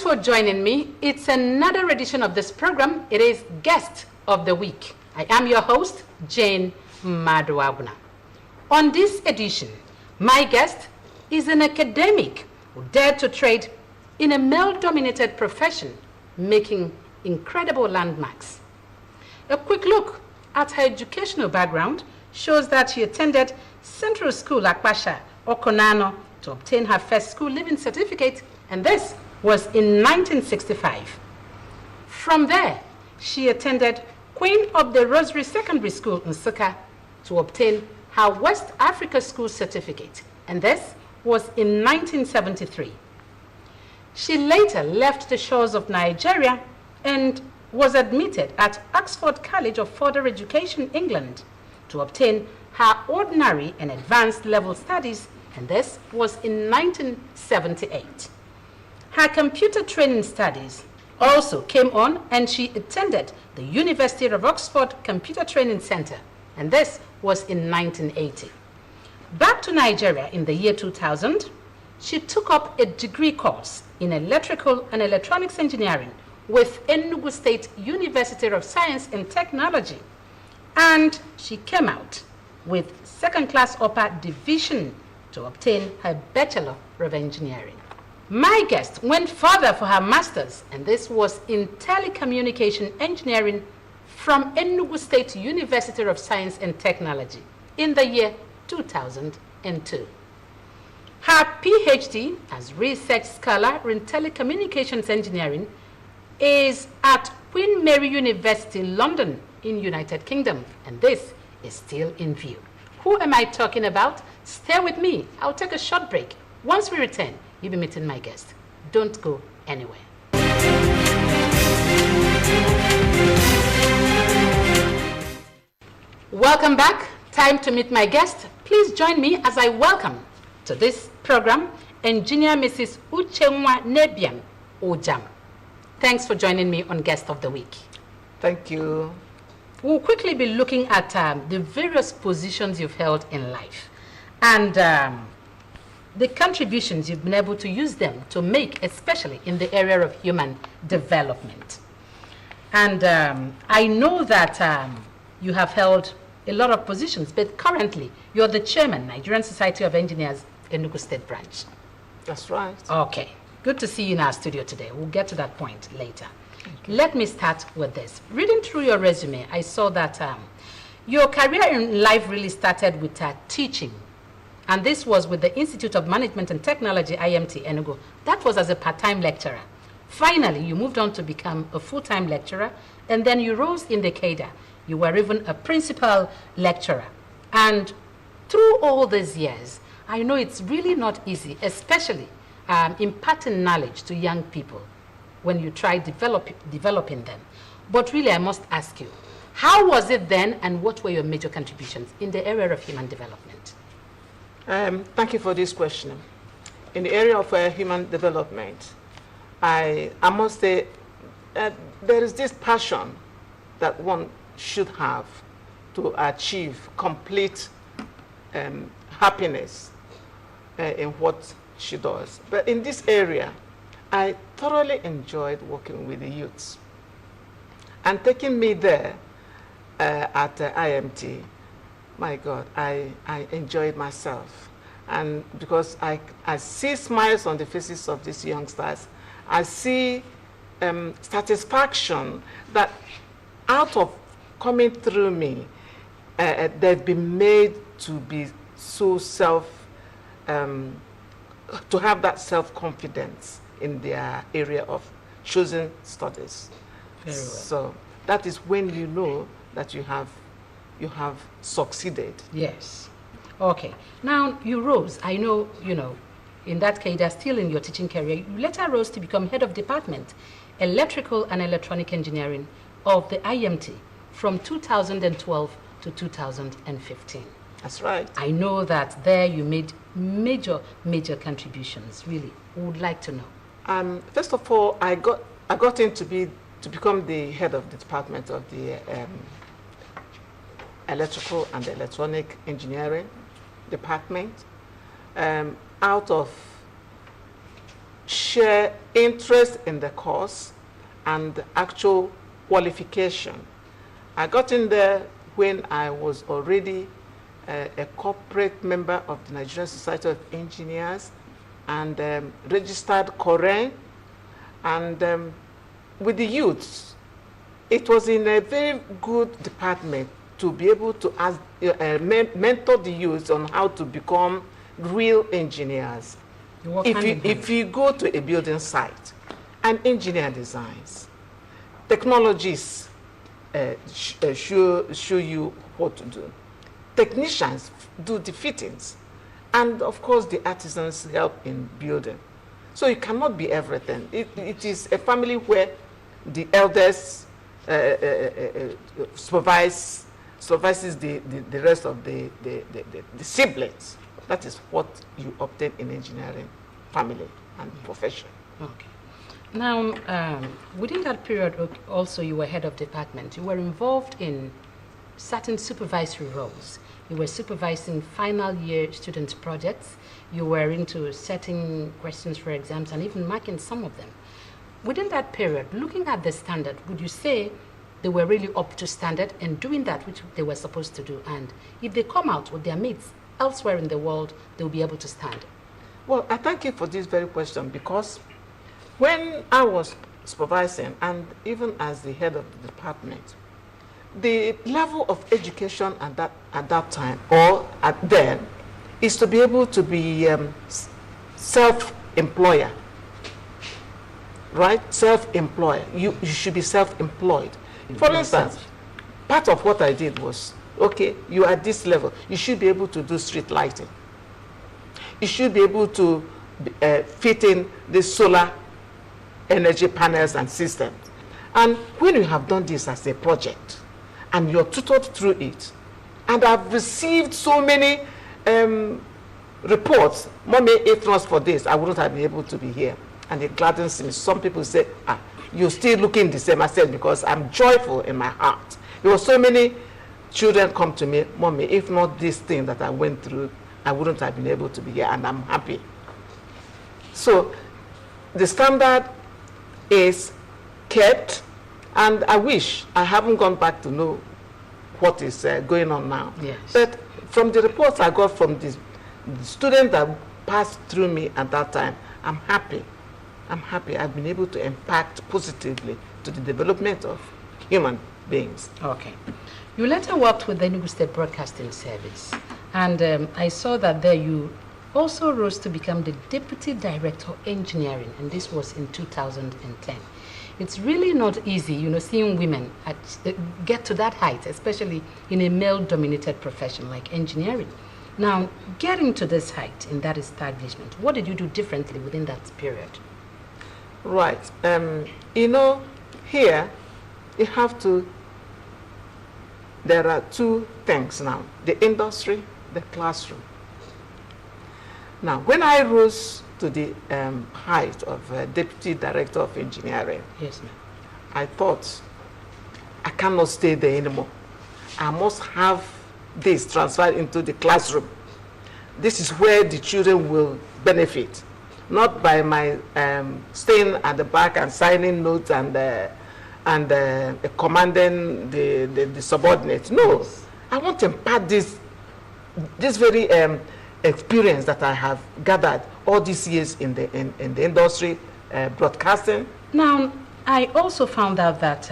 for joining me. It's another edition of this program. It is Guest of the Week. I am your host, Jane Maduaguna. On this edition, my guest is an academic who dared to trade in a male-dominated profession, making incredible landmarks. A quick look at her educational background shows that she attended Central School Akpasha, Okonano, to obtain her first school leaving certificate, and this was in 1965. From there, she attended Queen of the Rosary Secondary School in Nsukka to obtain her West Africa School certificate, and this was in 1973. She later left the shores of Nigeria and was admitted at Oxford College of Further Education, England, to obtain her ordinary and advanced level studies, and this was in 1978. Her computer training studies also came on, and she attended the University of Oxford Computer Training Center, and this was in 1980. Back to Nigeria in the year 2000, she took up a degree course in electrical and electronics engineering with Enugu State University of Science and Technology, and she came out with second-class upper division to obtain her Bachelor of Engineering. My guest went further for her master's, and this was in telecommunication engineering from Enugu State University of Science and Technology in the year 2002. Her PhD as research scholar in telecommunications engineering is at Queen Mary University, London in United Kingdom, and this is still in view. Who am I talking about? Stay with me. I'll take a short break. Once we return, you'll be meeting my guest. Don't go anywhere. Welcome back. Time to meet my guest. Please join me as I welcome to this program Engineer Mrs. Uchenwa Nebiam Ojam. Thanks for joining me on Guest of the Week. Thank you. We'll quickly be looking at the various positions you've held in life and the contributions you've been able to use them to make, especially in the area of human development. And I know that you have held a lot of positions, but currently you're the chairman, Nigerian Society of Engineers, Enugu State Branch. That's right. Okay. Good to see you in our studio today. We'll get to that point later. Let me start with this. Reading through your resume, I saw that your career in life really started with teaching. And this was with the Institute of Management and Technology, IMT, Enugu. That was as a part-time lecturer. Finally, you moved on to become a full-time lecturer, and then you rose in the cadre. You were even a principal lecturer. And through all these years, I know it's really not easy, especially imparting knowledge to young people when you try developing them. But really, I must ask you, how was it then, and what were your major contributions in the area of human development? Thank you for this question. In the area of human development, I must say there is this passion that one should have to achieve complete happiness in what she does. But in this area, I thoroughly enjoyed working with the youths. And taking me there at IMT, my God, I enjoyed myself. And because I see smiles on the faces of these youngsters, I see satisfaction that out of coming through me, they've been made to be so to have that self-confidence in their area of choosing studies. Very well. So that is when you know that you have succeeded. Yes. Okay. Now you rose. I know, in that cadre, still in your teaching career, you later rose to become head of department, electrical and electronic engineering of the IMT from 2012 to 2015. That's right. I know that there you made major contributions. Really, we would like to know. First of all, I got in to become the head of the department of the electrical and electronic engineering department out of share interest in the course and actual qualification. I got in there when I was already a corporate member of the Nigerian Society of Engineers and registered Korean. And with the youths, it was in a very good department to be able to ask, mentor the youth on how to become real engineers. If you go to a building site, an engineer designs, technologies show you what to do. Technicians do the fittings, and of course the artisans help in building. So you cannot be everything. It is a family where the elders supervises the rest of the siblings. That is what you obtain in engineering family and profession. Okay. Now, within that period also you were head of department. You were involved in certain supervisory roles. You were supervising final year student projects. You were into setting questions for exams and even marking some of them. Within that period, looking at the standard, would you say they were really up to standard and doing that which they were supposed to do? And if they come out with their mates elsewhere in the world, they'll be able to stand? Well, I thank you for this very question, because when I was supervising and even as the head of the department, the level of education at that time or at then is to be able to be self-employer, right? Self-employer. You should be self-employed. For instance, part of what I did was, okay, you are at this level, you should be able to do street lighting. You should be able to fit in the solar energy panels and systems. And when you have done this as a project, and you're tutored through it, and I've received so many reports, Mommy, if not for this, I wouldn't have been able to be here. And it gladdens me. Some people say, you're still looking the same. I said, because I'm joyful in my heart. There were so many children come to me, Mommy, if not this thing that I went through, I wouldn't have been able to be here, and I'm happy. So the standard is kept, and I wish I haven't gone back to know what is going on now. Yes. But from the reports I got from the students that passed through me at that time, I'm happy. I'm happy I've been able to impact positively to the development of human beings. Okay. You later worked with the Enugu State Broadcasting Service, and I saw that there you also rose to become the Deputy Director of Engineering, and this was in 2010. It's really not easy, seeing women get to that height, especially in a male-dominated profession like engineering. Now, getting to this height in that establishment, what did you do differently within that period? Right. Here, you have to, there are two things now, the industry, the classroom. Now, when I rose to the height of Deputy Director of Engineering, yes, ma'am, I thought, I cannot stay there anymore. I must have this transferred into the classroom. This is where the children will benefit, not by my staying at the back and signing notes and commanding the subordinates. No, yes. I want to impart this very experience that I have gathered all these years in the industry, broadcasting. Now, I also found out that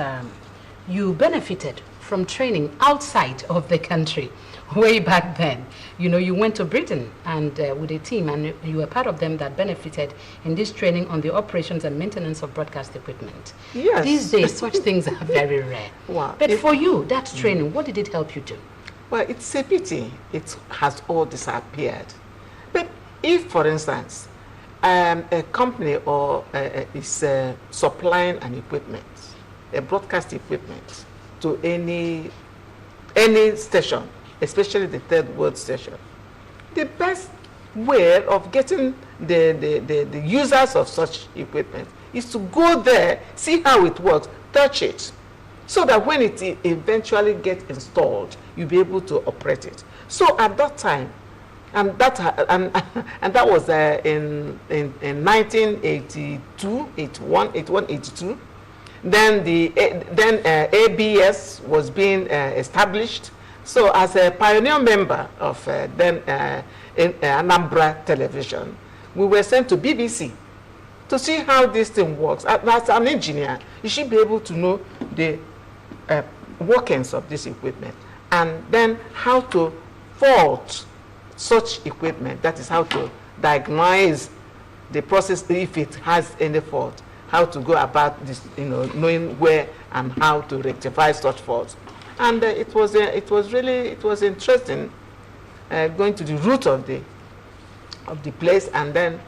you benefited from training outside of the country way back then. You went to Britain and with a team, and you were part of them that benefited in this training on the operations and maintenance of broadcast equipment. Yes. These days, such things are very rare. Wow. But for you, that training, what did it help you do? Well, it's a pity it has all disappeared. But if, for instance, a company or is supplying an equipment, a broadcast equipment, to any station, especially the third world station, the best way of getting the users of such equipment is to go there, see how it works, touch it, so that when it eventually gets installed, you'll be able to operate it. So at that time, And that and that was in 1982, 81, 82. Then ABS was being established. So as a pioneer member of Anambra Television, we were sent to BBC to see how this thing works. As an engineer, you should be able to know the workings of this equipment, and then how to fault such equipment. That is how to diagnose the process if it has any fault, how to go about this, knowing where and how to rectify such faults. And it was interesting going to the root of the place and then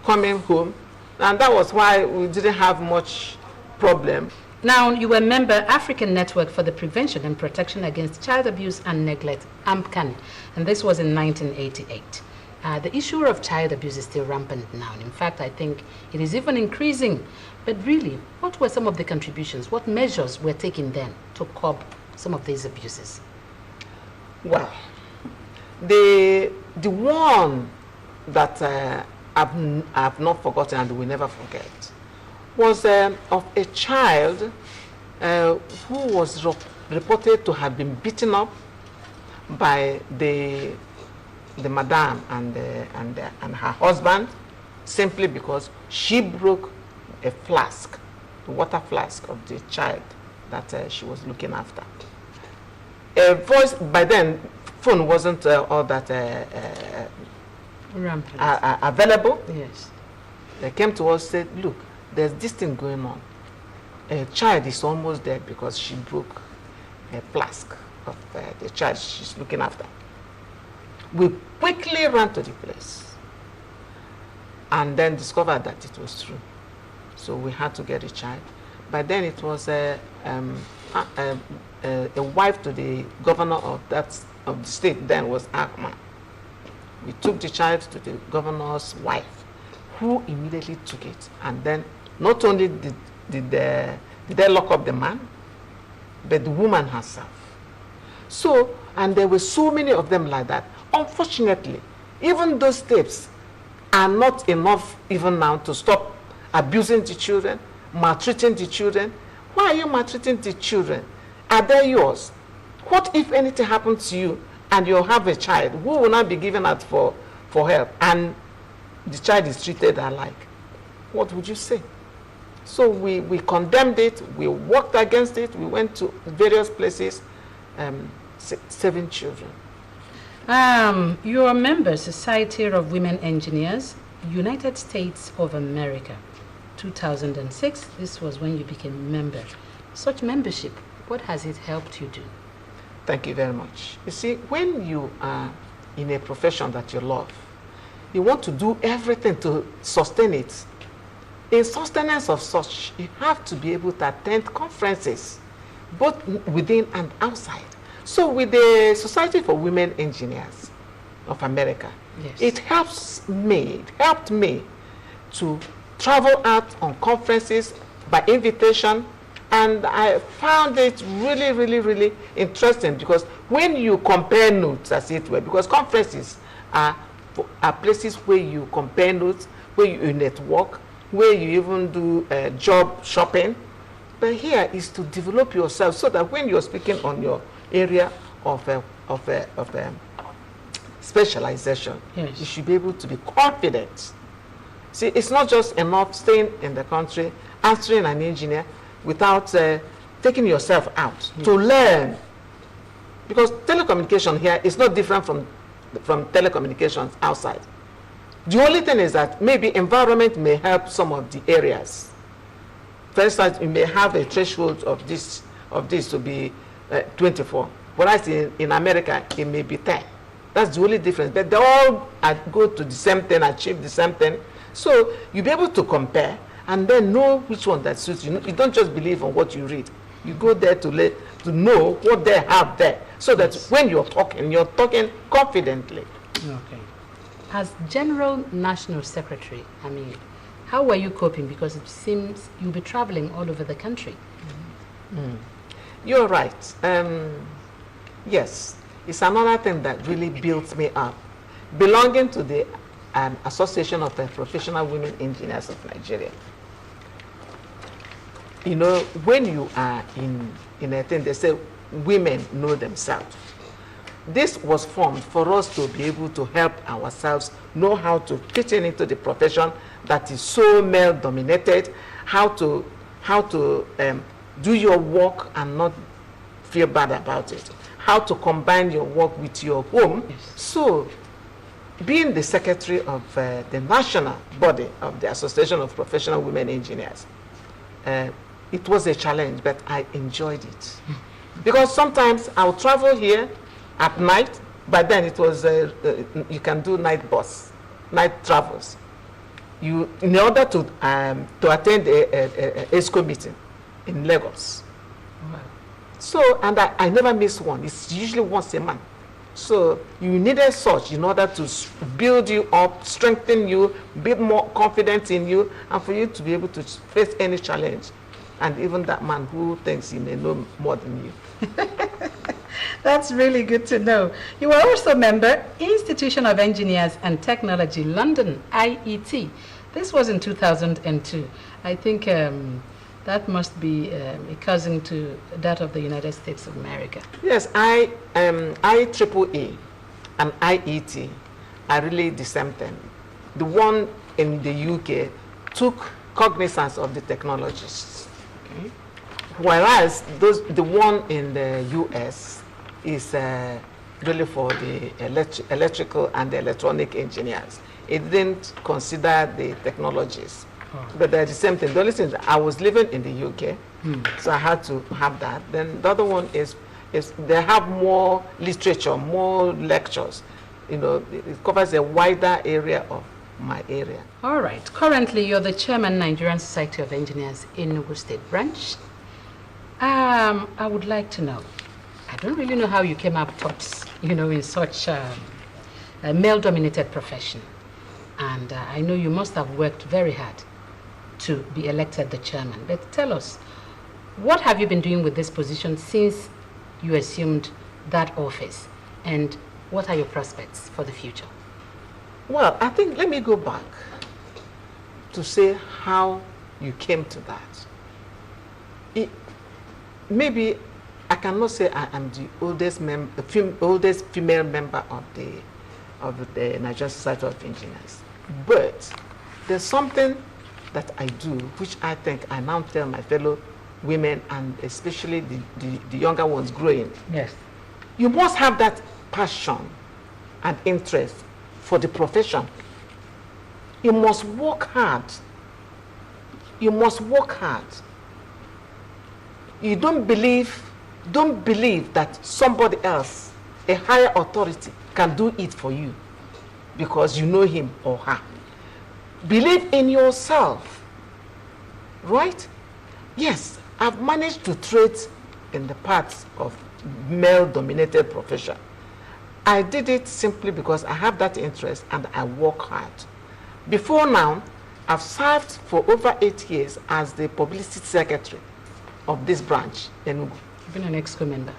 coming home, and that was why we didn't have much problem. Now, you were a member African Network for the Prevention and Protection Against Child Abuse and Neglect, AMPCAN, and this was in 1988. The issue of child abuse is still rampant now. In fact, I think it is even increasing. But really, what were some of the contributions? What measures were taken then to curb some of these abuses? Well, the one that I've not forgotten and will never forget was of a child who was reported to have been beaten up by the madam and her husband, simply because she broke a flask, the water flask of the child that she was looking after. A voice, by then, phone wasn't all that available. Yes. They came to us and said, look, there's this thing going on. A child is almost dead because she broke a flask of the child she's looking after. We quickly ran to the place and then discovered that it was true. So we had to get a child. By then it was a wife to the governor of the state, then was Akma. We took the child to the governor's wife, who immediately took it. And then not only did they lock up the man, but the woman herself. So, and there were so many of them like that. Unfortunately, even those tapes are not enough even now to stop abusing the children, maltreating the children. Why are you maltreating the children? Are they yours? What if anything happens to you and you have a child who will not be given out for help, and the child is treated alike? What would you say? So we condemned it, we worked against it, we went to various places, 7 children. You're a member, Society of Women Engineers, United States of America. 2006, this was when you became a member. Such membership, what has it helped you do? Thank you very much. You see, when you are in a profession that you love, you want to do everything to sustain it. In sustenance of such, you have to be able to attend conferences, both within and outside. So with the Society for Women Engineers of America, yes, it helped me to travel out on conferences by invitation, and I found it really, really, really interesting, because when you compare notes, as it were, because conferences are places where you compare notes, where you network, where you even do job shopping. But here is to develop yourself so that when you're speaking on your area of specialization, yes, you should be able to be confident. See, it's not just enough staying in the country, answering an engineer without taking yourself out, yes, to learn. Because telecommunication here is not different from telecommunications outside. The only thing is that maybe environment may help some of the areas. For instance, you may have a threshold of this to be 24, whereas in America it may be 10. That's the only difference. But they all go to the same thing, achieve the same thing. So you'll be able to compare and then know which one that suits you. You don't just believe on what you read. You go there to know what they have there, so that when you're talking confidently. Okay. As General National Secretary, I mean, how were you coping? Because it seems you'll be traveling all over the country. Mm. You're right. Yes, it's another thing that really built me up. belonging to the Association of Professional Women Engineers of Nigeria. You know, when you are in a thing, they say women know themselves. This was formed for us to be able to help ourselves know how to fit into the profession that is so male dominated, how to do your work and not feel bad about it, how to combine your work with your home. Yes. So being the secretary of the national body of the Association of Professional Women Engineers, it was a challenge, but I enjoyed it. Because sometimes I'll travel here at night, but then it was, you can do night night travels. In order to attend a ESCO meeting in Lagos. Wow. So, and I never miss one. It's usually once a month. So you needed such in order to build you up, strengthen you, build more confidence in you, and for you to be able to face any challenge. And even that man who thinks he may know more than you. That's really good to know. You were also a member, Institution of Engineers and Technology, London, IET. This was in 2002. I think that must be a cousin to that of the United States of America. Yes, IEEE and IET are really the same thing. The one in the UK took cognizance of the technologies. Okay. Whereas the one in the US is really for the electrical and the electronic engineers. It didn't consider the technologies. Oh. But they're the same thing. The only thing is I was living in the UK, so I had to have that. Then the other one is they have more literature, more lectures. You know, it covers a wider area of my area. All right. Currently, you're the chairman, Nigerian Society of Engineers, Enugu State Branch. I would like to know, I don't really know how you came up tops, you know, in such a male-dominated profession. And I know you must have worked very hard to be elected the chairman. But tell us, what have you been doing with this position since you assumed that office? And what are your prospects for the future? Well, I think, let me go back to say how you came to that. Maybe I cannot say I am the oldest female member of the Nigerian Society of Engineers, but there's something that I do which I think I now tell my fellow women and especially the younger ones growing. Yes. You must have that passion and interest for the profession. You must work hard. You must work hard. You don't believe that somebody else, a higher authority, can do it for you because you know him or her. Believe in yourself, right? Yes, I've managed to trade in the paths of male-dominated profession. I did it simply because I have that interest and I work hard. Before now, I've served for over 8 years as the publicity secretary of this branch, Enugu. You've been an ESCO member.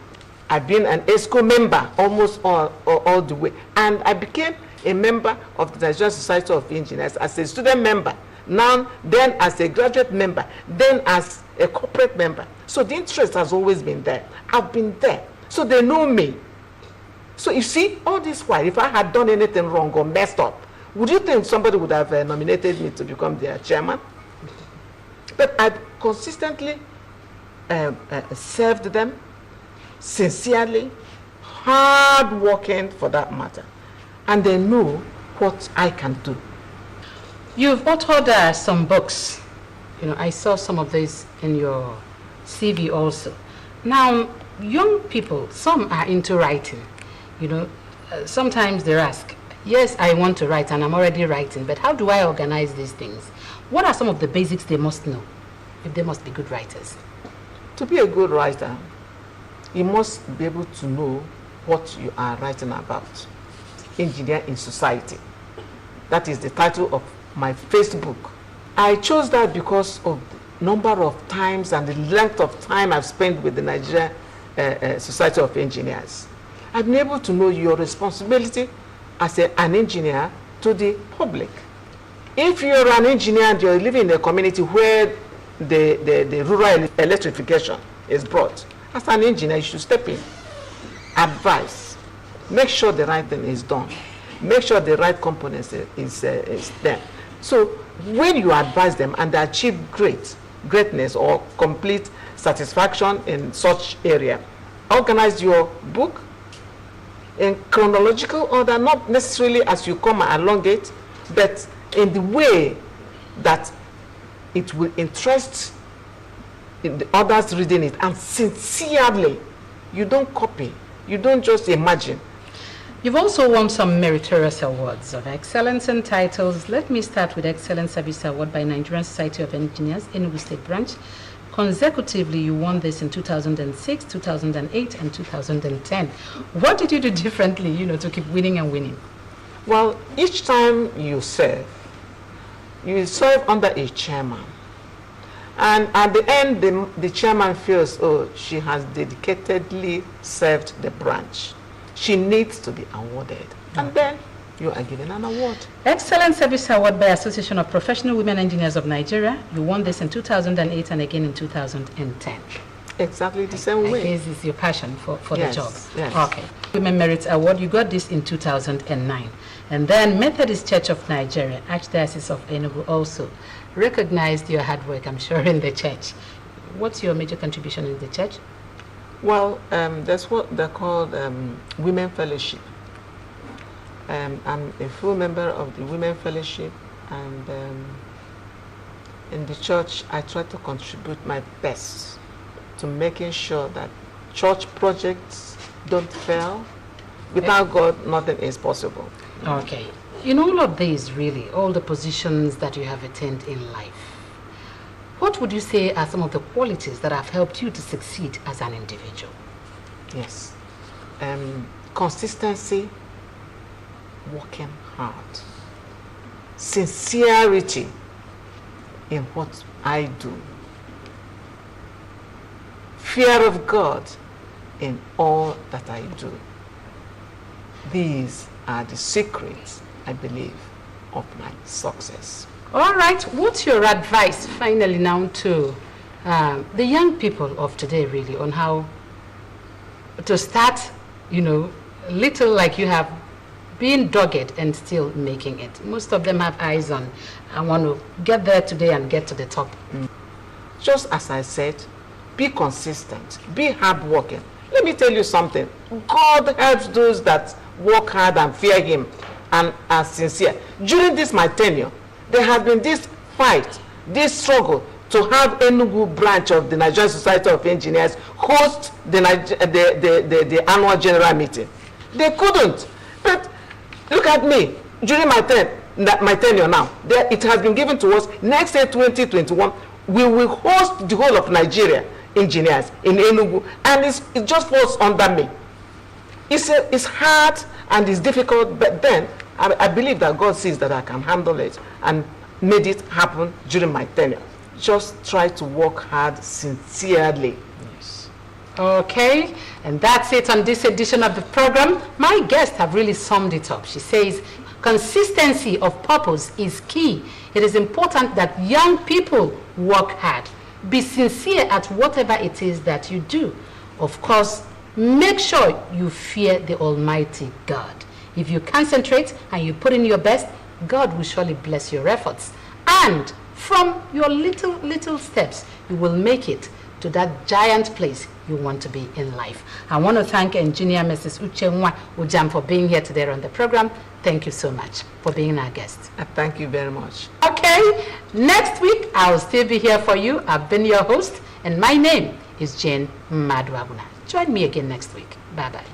I've been an ESCO member almost all the way. And I became a member of the Nigerian Society of Engineers as a student member, now then as a graduate member, then as a corporate member. So the interest has always been there. I've been there. So they know me. So you see, all this while, if I had done anything wrong or messed up, would you think somebody would have nominated me to become their chairman? But I consistently served them sincerely, hard working for that matter, and they know what I can do. You've authored some books. You know, I saw some of these in your CV also. Now, young people, some are into writing. You know, sometimes they ask, yes, I want to write and I'm already writing, but how do I organize these things? What are some of the basics they must know if they must be good writers? To be a good writer, you must be able to know what you are writing about. Engineer in Society. That is the title of my Facebook. I chose that because of the number of times and the length of time I've spent with the Nigerian Society of Engineers. I've been able to know your responsibility as an engineer to the public. If you're an engineer and you're living in a community where the rural electrification is brought, as an engineer, you should step in, advise, make sure the right thing is done, make sure the right components is there. So when you advise them and they achieve greatness or complete satisfaction in such area, organize your book in chronological order, not necessarily as you come along it, but in the way that it will interest the others reading it, and sincerely. You don't copy, you don't just imagine. You've also won some meritorious awards of excellence and titles. Let me start with Excellent Service Award by Nigerian Society of Engineers, Enugu State Branch. Consecutively, you won this in 2006, 2008, and 2010. What did you do differently, to keep winning and winning? Well, each time you serve under a chairman. And at the end, the chairman feels, oh, she has dedicatedly served the branch. She needs to be awarded. And then you are given an award. Excellent Service Award by Association of Professional Women Engineers of Nigeria. You won this in 2008 and again in 2010. Exactly the same way. This is your passion for yes, the job. Yes. Okay. Women Merit Award, you got this in 2009. And then Methodist Church of Nigeria, Archdiocese of Enugu also recognized your hard work, I'm sure, in the church. What's your major contribution in the church? Well, that's what they're called Women Fellowship. I'm a full member of the Women Fellowship, and in the church I try to contribute my best to making sure that church projects don't fail. Without God, nothing is possible. Okay. In all of these, really, all the positions that you have attained in life, what would you say are some of the qualities that have helped you to succeed as an individual? Yes. Consistency, working hard, sincerity in what I do, fear of God in all that I do. These are the secrets, I believe, of my success. All right. What's your advice, finally, now to the young people of today, really, on how to start, little like you have been dogged and still making it? Most of them have eyes on, I want to get there today and get to the top. Just as I said, be consistent, be hardworking. Let me tell you something. God helps those that work hard and fear him and are sincere. During this my tenure, there has been this fight, this struggle to have Enugu branch of the Nigerian Society of Engineers host the annual general meeting. They couldn't. But look at me. During my tenure now, it has been given to us. Next year, 2021, we will host the whole of Nigeria engineers in Enugu, and it just falls under me. It's hard and it's difficult, but then I believe that God sees that I can handle it and made it happen during my tenure. Just try to work hard sincerely. Yes. Okay, and that's it on this edition of the program. My guests have really summed it up. She says, consistency of purpose is key. It is important that young people work hard. Be sincere at whatever it is that you do. Of course, make sure you fear the Almighty God. If you concentrate and you put in your best, God will surely bless your efforts. And from your little steps, you will make it to that giant place you want to be in life. I want to thank Engineer Mrs. Uchenwa Ujam for being here today on the program. Thank you so much for being our guest. Thank you very much. Okay, next week I'll still be here for you. I've been your host, and my name is Jane Maduaguna. Join me again next week. Bye-bye.